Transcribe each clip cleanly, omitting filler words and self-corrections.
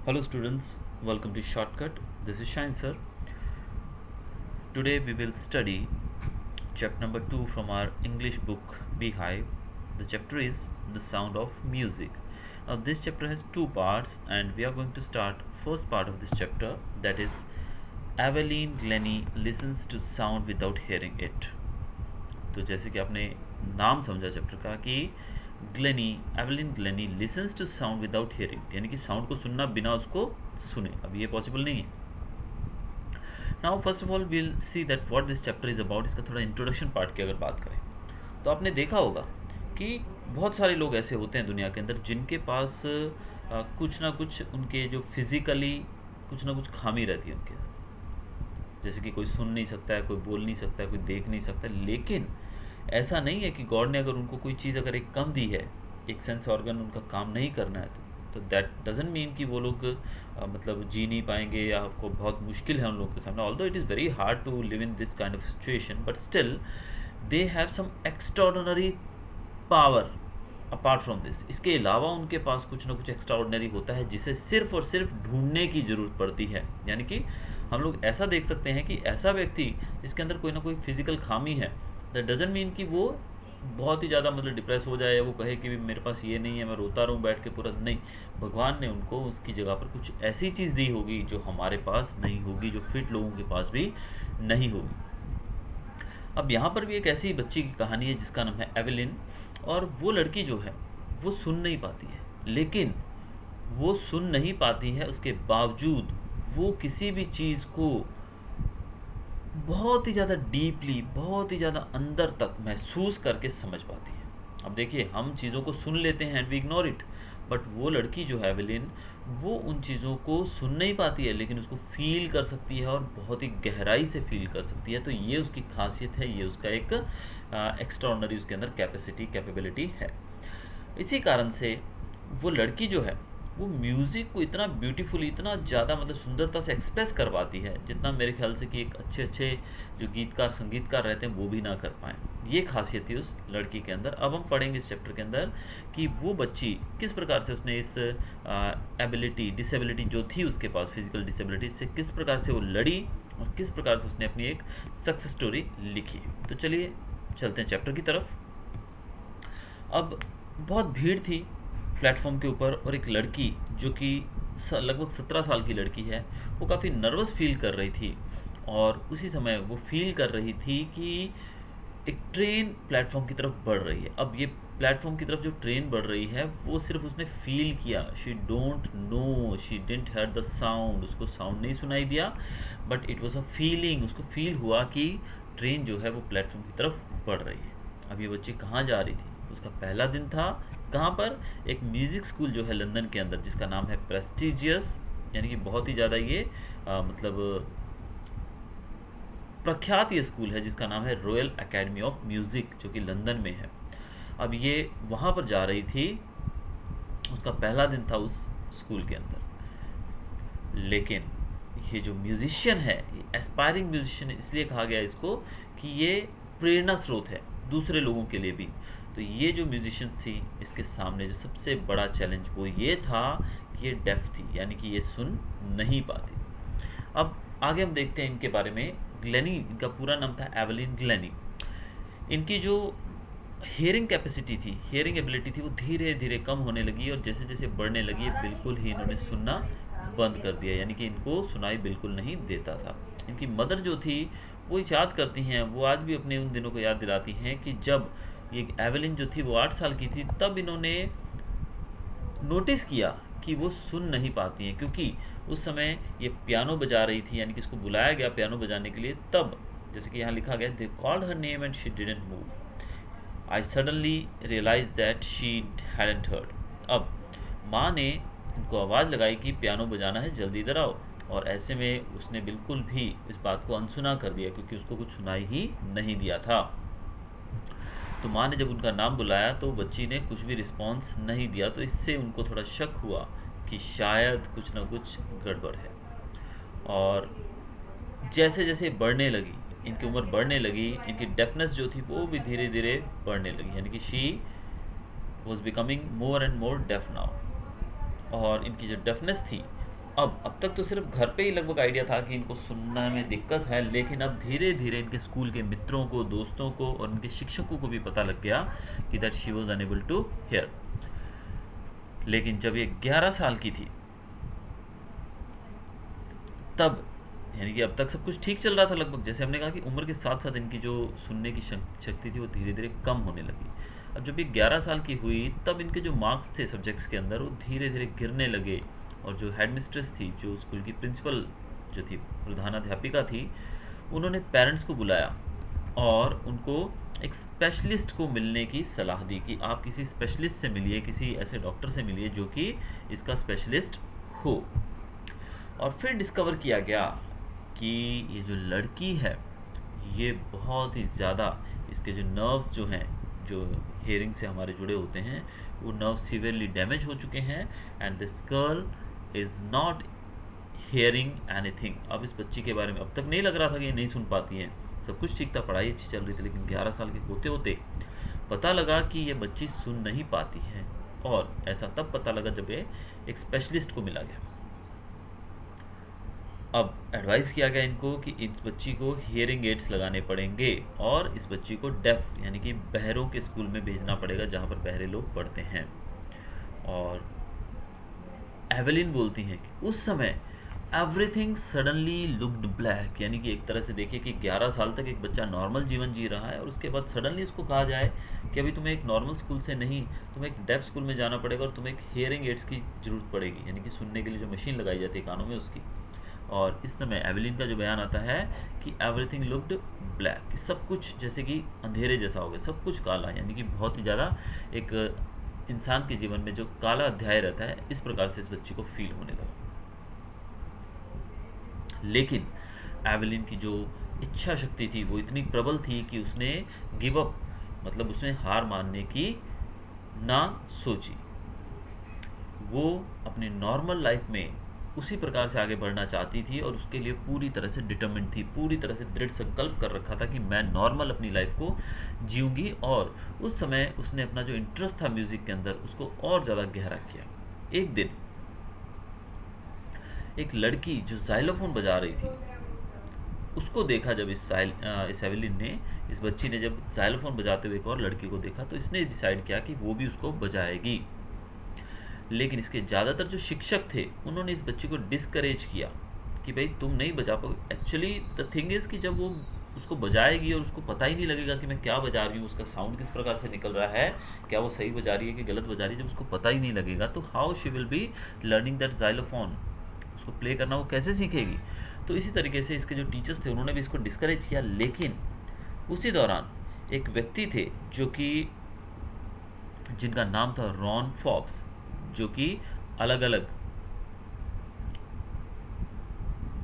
Hello students, welcome to Shortcut. This is Shine sir. Today we will study chapter number 2 from our English book Beehive. The chapter is The Sound of Music. Now this chapter has two parts and we are going to start first part of this chapter, that is Evelyn Glennie listens to sound without hearing it. तो जैसे कि आपने नाम समझा chapter का कि Glennie Evelyn Glennie listens to sound without hearing, यानी कि साउंड को सुनना बिना उसको सुने। अब ये पॉसिबल नहीं है। Now first of all we'll see that what this chapter is about. इसका थोड़ा इंट्रोडक्शन पार्ट की अगर बात करें तो आपने देखा होगा कि बहुत सारे लोग ऐसे होते हैं दुनिया के अंदर जिनके पास कुछ ना कुछ उनके जो फिज़िकली कुछ ना कुछ खामी रहती है उनके साथ। जैसे कि कोई सुन नहीं सकता है, कोई बोल नहीं सकता है, कोई देख नहीं सकता है, लेकिन ऐसा नहीं है कि गॉड ने अगर उनको कोई चीज़ अगर एक कम दी है, एक सेंस ऑर्गन उनका काम नहीं करना है, तो दैट डजंट मीन कि वो लोग मतलब जी नहीं पाएंगे या आपको बहुत मुश्किल है उन लोगों के सामने। Although it is very hard to live in this kind of situation, but still they have some extraordinary power apart from this. इसके अलावा उनके पास कुछ ना कुछ एक्स्ट्राऑर्डिनरी होता है जिसे सिर्फ और सिर्फ ढूंढने की ज़रूरत पड़ती है। यानी कि हम लोग ऐसा देख सकते हैं कि ऐसा व्यक्ति जिसके अंदर कोई ना कोई फिजिकल खामी है, दैट डजंट मीन कि वो बहुत ही ज़्यादा मतलब डिप्रेस हो जाए या वो कहे कि मेरे पास ये नहीं है, मैं रोता रहूँ बैठ के पूरा। नहीं, भगवान ने उनको उसकी जगह पर कुछ ऐसी चीज़ दी होगी जो हमारे पास नहीं होगी, जो फिट लोगों के पास भी नहीं होगी। अब यहाँ पर भी एक ऐसी बच्ची की कहानी है जिसका नाम है एवेलिन, और वो लड़की जो है वो सुन नहीं पाती है, लेकिन वो सुन नहीं पाती है उसके बावजूद वो किसी भी चीज़ को बहुत ही ज़्यादा डीपली, बहुत ही ज़्यादा अंदर तक महसूस करके समझ पाती है। अब देखिए, हम चीज़ों को सुन लेते हैं and we ignore it, but वो लड़की जो है एवेलिन, वो उन चीज़ों को सुन नहीं पाती है लेकिन उसको फील कर सकती है और बहुत ही गहराई से फील कर सकती है। तो ये उसकी खासियत है, ये उसका एक एक्स्ट्राऑर्डिनरी उसके अंदर कैपेबिलिटी है। इसी कारण से वो लड़की जो है वो म्यूज़िक को इतना ब्यूटीफुली, इतना ज़्यादा मतलब सुंदरता से एक्सप्रेस कर पाती है जितना मेरे ख्याल से कि एक अच्छे अच्छे जो गीतकार संगीतकार रहते हैं वो भी ना कर पाएँ। ये खासियत थी उस लड़की के अंदर। अब हम पढ़ेंगे इस चैप्टर के अंदर कि वो बच्ची किस प्रकार से उसने इस डिसेबिलिटी जो थी उसके पास, फिजिकल डिसेबिलिटी से किस प्रकार से वो लड़ी और किस प्रकार से उसने अपनी एक सक्सेस स्टोरी लिखी। तो चलिए चलते हैं चैप्टर की तरफ। अब बहुत भीड़ थी प्लेटफॉर्म के ऊपर, और एक लड़की जो कि लगभग 17 साल की लड़की है, वो काफ़ी नर्वस फील कर रही थी। और उसी समय वो फील कर रही थी कि एक ट्रेन प्लेटफॉर्म की तरफ बढ़ रही है। अब ये प्लेटफॉर्म की तरफ जो ट्रेन बढ़ रही है वो सिर्फ उसने फील किया, she don't know, she didn't heard the sound, उसको साउंड नहीं सुनाई दिया, but it was a feeling. उसको फील हुआ कि ट्रेन जो है वो प्लेटफॉर्म की तरफ बढ़ रही है। अब ये बच्ची कहाँ जा रही थी? उसका पहला दिन था कहाँ पर? एक म्यूज़िक स्कूल जो है लंदन के अंदर, जिसका नाम है प्रेस्टिजियस, यानी कि बहुत ही ज़्यादा ये मतलब प्रख्यात ये स्कूल है जिसका नाम है रॉयल एकेडमी ऑफ म्यूज़िक, जो कि लंदन में है। अब ये वहाँ पर जा रही थी, उसका पहला दिन था उस स्कूल के अंदर। लेकिन ये जो म्यूज़िशियन है, ये एस्पायरिंग म्यूज़िशियन इसलिए कहा गया इसको कि ये प्रेरणा स्रोत है दूसरे लोगों के लिए भी। तो ये जो म्यूजिशियन थी, इसके सामने जो सबसे बड़ा चैलेंज वो ये था कि ये डेफ थी, यानी कि ये सुन नहीं पाती। अब आगे हम देखते हैं इनके बारे में। ग्लेनी, इनका पूरा नाम था एवेलिन ग्लेनी। इनकी जो हियरिंग कैपेसिटी थी, हियरिंग एबिलिटी थी, वो धीरे धीरे कम होने लगी, और जैसे जैसे बढ़ने लगी बिल्कुल ही इन्होंने सुनना बंद कर दिया, यानी कि इनको सुनाई बिल्कुल नहीं देता था। इनकी मदर जो थी वो याद करती हैं, वो आज भी अपने उन दिनों को याद दिलाती हैं कि जब ये एवेलिन जो थी वो 8 साल की थी, तब इन्होंने नोटिस किया कि वो सुन नहीं पाती हैं, क्योंकि उस समय ये पियानो बजा रही थी, यानी कि इसको बुलाया गया पियानो बजाने के लिए। तब जैसे कि यहाँ लिखा गया, they called her name and she didn't move, I suddenly realise that she hadn't heard. अब माँ ने इनको आवाज़ लगाई कि पियानो बजाना है, जल्दी इधर आओ, और ऐसे में उसने बिल्कुल भी इस बात को अनसुना कर दिया, क्योंकि उसको कुछ सुनाई ही नहीं दिया था। तो माँ ने जब उनका नाम बुलाया तो बच्ची ने कुछ भी रिस्पॉन्स नहीं दिया, तो इससे उनको थोड़ा शक हुआ कि शायद कुछ ना कुछ गड़बड़ है। और जैसे जैसे बढ़ने लगी, इनकी उम्र बढ़ने लगी, इनकी डेफनेस जो थी वो भी धीरे धीरे बढ़ने लगी, यानी कि she was becoming more and more deaf now. और इनकी जो डेफनेस थी अब तक तो सिर्फ घर पे ही लगभग आइडिया था कि इनको सुनने में दिक्कत है, लेकिन अब धीरे धीरे इनके स्कूल के मित्रों को, दोस्तों को और इनके शिक्षकों को भी पता लग गया कि that she was unable to hear. लेकिन जब ये 11 साल की थी तब, यानी कि अब तक सब कुछ ठीक चल रहा था लगभग, जैसे हमने कहा कि उम्र के साथ साथ इनकी जो सुनने की शक्ति थी वो धीरे धीरे कम होने लगी। अब जब ये 11 साल की हुई तब इनके जो मार्क्स थे सब्जेक्ट्स के अंदर वो धीरे धीरे गिरने लगे, और जो हेड मिस्ट्रेस थी, जो स्कूल की प्रिंसिपल जो थी, प्रधानाध्यापिका थी, उन्होंने पेरेंट्स को बुलाया और उनको एक स्पेशलिस्ट को मिलने की सलाह दी कि आप किसी स्पेशलिस्ट से मिलिए, किसी ऐसे डॉक्टर से मिलिए जो कि इसका स्पेशलिस्ट हो। और फिर डिस्कवर किया गया कि ये जो लड़की है ये बहुत ही ज़्यादा, इसके जो नर्व्स जो हैं, जो हेयरिंग से हमारे जुड़े होते हैं, वो नर्व सीवियरली डैमेज हो चुके हैं, and this girl is not hearing anything. अब इस बच्ची के बारे में अब तक नहीं लग रहा था कि ये नहीं सुन पाती है, सब कुछ ठीक था, पढ़ाई अच्छी चल रही थी, लेकिन 11 साल के होते होते पता लगा कि ये बच्ची सुन नहीं पाती है। और ऐसा तब पता लगा जब ये एक स्पेशलिस्ट को मिला गया। अब एडवाइस किया गया इनको कि इस बच्ची को हियरिंग एड्स लगाने पड़ेंगे और इस बच्ची को डेफ यानी कि बहरों के स्कूल में भेजना पड़ेगा जहाँ पर बहरे लोग पढ़ते हैं। और एवेलिन बोलती हैं कि उस समय एवरीथिंग सडनली लुक्ड ब्लैक, यानी कि एक तरह से देखिए कि 11 साल तक एक बच्चा नॉर्मल जीवन जी रहा है और उसके बाद सडनली उसको कहा जाए कि अभी तुम्हें एक नॉर्मल स्कूल से नहीं, तुम्हें एक डेफ स्कूल में जाना पड़ेगा और तुम्हें एक हियरिंग एड्स की ज़रूरत पड़ेगी, यानी कि सुनने के लिए जो मशीन लगाई जाती है कानों में उसकी। और इस समय एवेलिन का जो बयान आता है कि एवरीथिंग लुक्ड ब्लैक, सब कुछ जैसे कि अंधेरे जैसा हो गया, सब कुछ काला, यानी कि बहुत ही ज़्यादा एक इंसान के जीवन में जो काला अध्याय रहता है, इस प्रकार से इस बच्ची को फील होने लगा। लेकिन एवेलिन की जो इच्छा शक्ति थी वो इतनी प्रबल थी कि उसने गिव अप, मतलब उसने हार मानने की ना सोची। वो अपनी नॉर्मल लाइफ में उसी प्रकार से आगे बढ़ना चाहती थी और उसके लिए पूरी तरह से डिटर्मिन्ड थी, पूरी तरह से दृढ़ संकल्प कर रखा था कि मैं नॉर्मल अपनी लाइफ को जीऊंगी। और उस समय उसने अपना जो इंटरेस्ट था म्यूज़िक के अंदर उसको और ज़्यादा गहरा किया। एक दिन एक लड़की जो जाइलोफोन बजा रही थी उसको देखा, जब इस एवेलिन ने, इस बच्ची ने जब जाइलोफोन बजाते हुए एक और लड़की को देखा तो इसने डिसाइड किया कि वो भी उसको बजाएगी। लेकिन इसके ज़्यादातर जो शिक्षक थे उन्होंने इस बच्ची को डिस्करेज किया कि भाई तुम नहीं बजा पाओगे। एक्चुअली द थिंग इज़ कि जब वो उसको बजाएगी और उसको पता ही नहीं लगेगा कि मैं क्या बजा रही हूँ, उसका साउंड किस प्रकार से निकल रहा है, क्या वो सही बजा रही है कि गलत बजा रही है, जब उसको पता ही नहीं लगेगा तो how she will be learning that xylophone, उसको प्ले करना वो कैसे सीखेगी। तो इसी तरीके से इसके जो टीचर्स थे उन्होंने भी इसको डिस्करेज किया। लेकिन उसी दौरान एक व्यक्ति थे जो कि जिनका नाम था रॉन फॉक्स, जो कि अलग अलग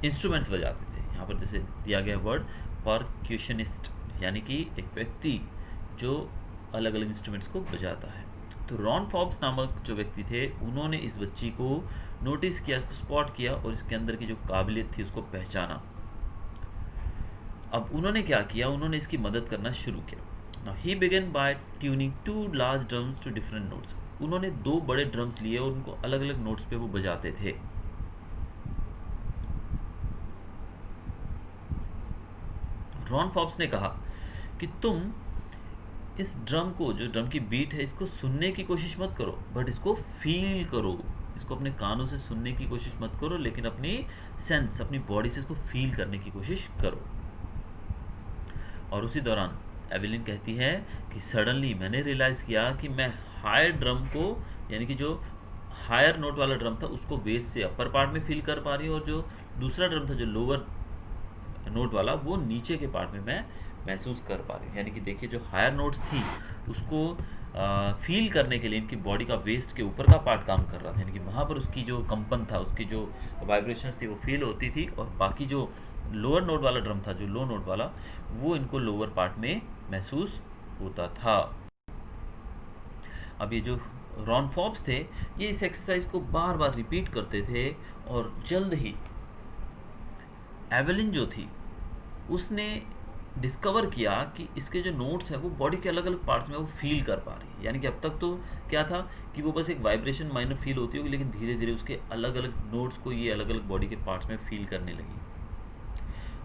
इंस्ट्रूमेंट्स बजाते थे। यहाँ पर जैसे दिया गया वर्ड परक्यूशनिस्ट, यानी कि एक व्यक्ति जो अलग अलग इंस्ट्रूमेंट्स को बजाता है। तो रॉन फॉक्स नामक जो व्यक्ति थे उन्होंने इस बच्ची को नोटिस किया, इसको स्पॉट किया और इसके अंदर की जो काबिलियत थी उसको पहचाना। अब उन्होंने क्या किया, उन्होंने इसकी मदद करना शुरू किया। Now he began by tuning two large drums to different notes. उन्होंने 2 बड़े ड्रम्स लिए और उनको अलग अलग नोट्स पे वो बजाते थे। रॉन फॉब्स ने कहा कि तुम इस ड्रम को, जो ड्रम की बीट है, इसको सुनने की कोशिश मत करो, बट इसको फील करो, इसको अपने कानों से सुनने की कोशिश मत करो, लेकिन अपनी सेंस, अपनी बॉडी से इसको फील करने की कोशिश करो। और उसी दौरान एवेलिन कहती है कि सडनली मैंने रियलाइज़ किया कि मैं हायर ड्रम को, यानी कि जो हायर नोट वाला ड्रम था उसको बेस से अपर पार्ट में फील कर पा रही हूँ, और जो दूसरा ड्रम था जो लोअर नोट वाला वो नीचे के पार्ट में मैं महसूस कर पा रही हूँ। यानी कि देखिए जो हायर नोट्स थी उसको फील करने के लिए इनकी बॉडी का वेस्ट के ऊपर का पार्ट काम कर रहा था, यानी कि वहाँ पर उसकी जो कंपन था, उसकी जो वाइब्रेशंस थी वो फील होती थी, और बाकी जो लोअर नोट वाला ड्रम था, जो लो नोट वाला, वो इनको लोअर पार्ट में महसूस होता था। अब ये जो रॉन फॉब्स थे ये इस एक्सरसाइज को बार बार रिपीट करते थे, और जल्द ही एवेलिन जो थी उसने डिस्कवर किया कि इसके जो नोट्स हैं वो बॉडी के अलग अलग पार्ट्स में वो फील कर पा रही है। यानी कि अब तक तो क्या था कि वो बस एक वाइब्रेशन माइनर फील होती होगी, लेकिन धीरे धीरे उसके अलग अलग नोट्स को ये अलग अलग बॉडी के पार्ट्स में फील करने लगी।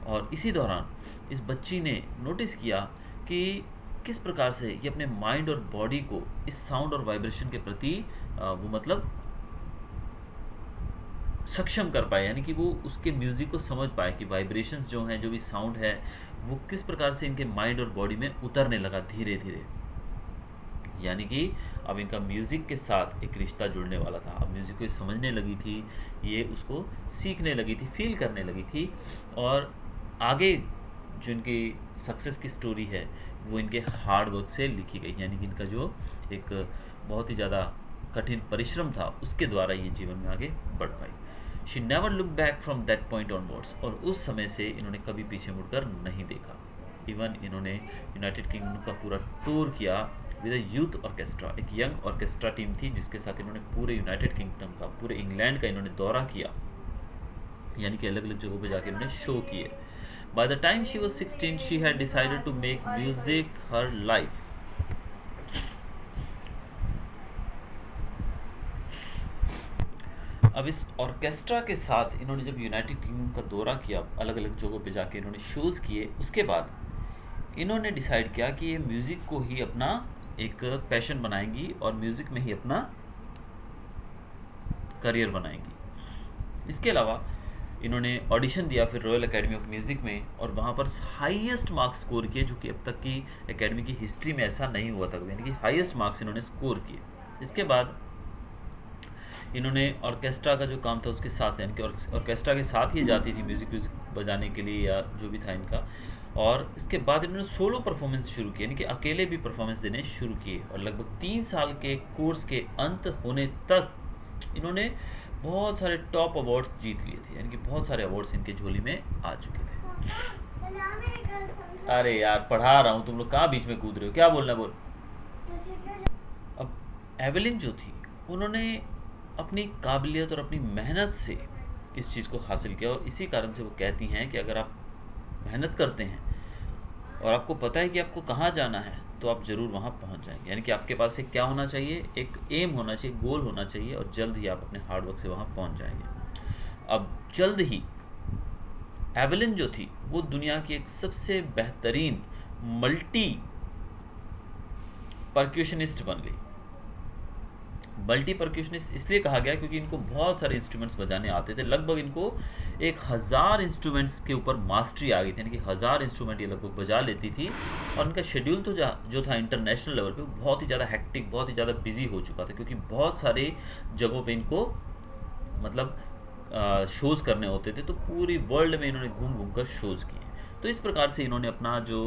और इसी दौरान इस बच्ची ने नोटिस किया कि किस प्रकार से ये अपने माइंड और बॉडी को इस साउंड और वाइब्रेशन के प्रति वो मतलब सक्षम कर पाए, यानी कि वो उसके म्यूज़िक को समझ पाए कि वाइब्रेशंस जो हैं, जो भी साउंड है, वो किस प्रकार से इनके माइंड और बॉडी में उतरने लगा धीरे धीरे। यानी कि अब इनका म्यूज़िक के साथ एक रिश्ता जुड़ने वाला था। अब म्यूज़िक को ये समझने लगी थी, ये उसको सीखने लगी थी, फील करने लगी थी। और आगे जो इनकी सक्सेस की स्टोरी है वो इनके हार्ड वर्क से लिखी गई। यानी कि इनका जो एक बहुत ही ज़्यादा कठिन परिश्रम था उसके द्वारा ये जीवन में आगे बढ़ पाई। She never look back from that point onwards, और उस समय से इन्होंने कभी पीछे मुड़कर नहीं देखा। इवन इन्होंने यूनाइटेड किंगडम का पूरा टूर किया विद अ यूथ ऑर्केस्ट्रा। एक यंग ऑर्केस्ट्रा टीम थी जिसके साथ इन्होंने पूरे यूनाइटेड किंगडम का, पूरे इंग्लैंड का इन्होंने दौरा किया। यानी कि अलग अलग जगहों पे जाके इन्होंने शो किए। By the time she was 16, she had decided to make music her life. अब इस ऑर्केस्ट्रा के साथ इन्होंने जब यूनाइटेड किंगडम का दौरा किया, अलग अलग जगहों पे जाके इन्होंने शोज़ किए, उसके बाद इन्होंने डिसाइड किया कि ये म्यूज़िक को ही अपना एक पैशन बनाएंगी और म्यूज़िक में ही अपना करियर बनाएंगी। इसके अलावा इन्होंने ऑडिशन दिया फिर रॉयल एकेडमी ऑफ म्यूज़िक में, और वहाँ पर हाईएस्ट मार्क्स स्कोर किए, जो कि अब तक की एकेडमी की हिस्ट्री में ऐसा नहीं हुआ था। यानी कि हाईएस्ट मार्क्स इन्होंने स्कोर किए। इसके बाद इन्होंने ऑर्केस्ट्रा का जो काम था उसके साथ, यानी कि ऑर्केस्ट्रा के साथ ही जाती थी म्यूज़िक बजाने के लिए या जो भी था इनका। और इसके बाद इन्होंने सोलो परफॉर्मेंस शुरू की, यानी कि अकेले भी परफॉर्मेंस देने शुरू किए। और लगभग 3 साल के कोर्स के अंत होने तक इन्होंने बहुत सारे टॉप अवार्ड्स जीत लिए थे। यानी कि बहुत सारे अवार्ड्स इनके झोली में आ चुके थे। अरे यार पढ़ा रहा हूँ, तुम लोग कहाँ बीच में कूद रहे हो, क्या बोलना बोल। अब एवेलिन जो थी उन्होंने अपनी काबिलियत और अपनी मेहनत से इस चीज़ को हासिल किया, और इसी कारण से वो कहती हैं कि अगर आप मेहनत करते हैं और आपको पता है कि आपको कहाँ जाना है तो आप ज़रूर वहाँ पहुँच जाएंगे। यानी कि आपके पास एक क्या होना चाहिए, एक एम होना चाहिए, गोल होना चाहिए, और जल्द ही आप अपने हार्ड वर्क से वहाँ पहुँच जाएंगे। अब जल्द ही एवेलिन जो थी वो दुनिया की एक सबसे बेहतरीन मल्टी परक्यूशनिस्ट बन गई। मल्टी परक्यूशनिस्ट इसलिए कहा गया क्योंकि इनको बहुत सारे इंस्ट्रूमेंट्स बजाने आते थे। लगभग इनको 1000 इंस्ट्रूमेंट्स के ऊपर मास्टरी आ गई थी, यानी कि 1000 इंस्ट्रूमेंट ये लगभग बजा लेती थी। और इनका शेड्यूल तो जो था इंटरनेशनल लेवल पे बहुत ही ज़्यादा हेक्टिक, बहुत ही ज़्यादा बिजी हो चुका था, क्योंकि बहुत सारे जगहों पे इनको मतलब शोज़ करने होते थे। तो पूरी वर्ल्ड में इन्होंने घूम घूम कर शोज़ किए। तो इस प्रकार से इन्होंने अपना जो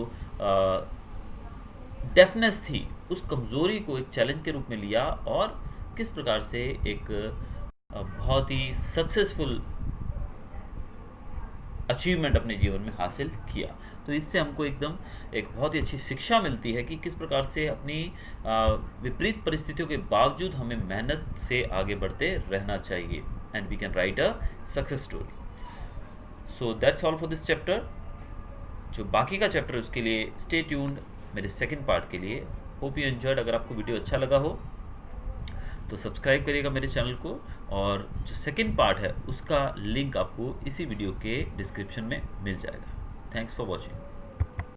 डेफनेस थी उस कमज़ोरी को एक चैलेंज के रूप में लिया, और किस प्रकार से एक बहुत ही सक्सेसफुल अचीवमेंट अपने जीवन में हासिल किया। तो इससे हमको एकदम एक बहुत ही अच्छी शिक्षा मिलती है कि किस प्रकार से अपनी विपरीत परिस्थितियों के बावजूद हमें मेहनत से आगे बढ़ते रहना चाहिए, and we can write a success story. So that's all for this chapter. जो बाकी का चैप्टर है उसके लिए स्टे ट्यून्ड मेरे सेकंड पार्ट के लिए। Hope you enjoyed. अगर आपको वीडियो अच्छा लगा हो तो सब्सक्राइब करिएगा मेरे चैनल को, और जो सेकंड पार्ट है उसका लिंक आपको इसी वीडियो के डिस्क्रिप्शन में मिल जाएगा। Thanks for watching.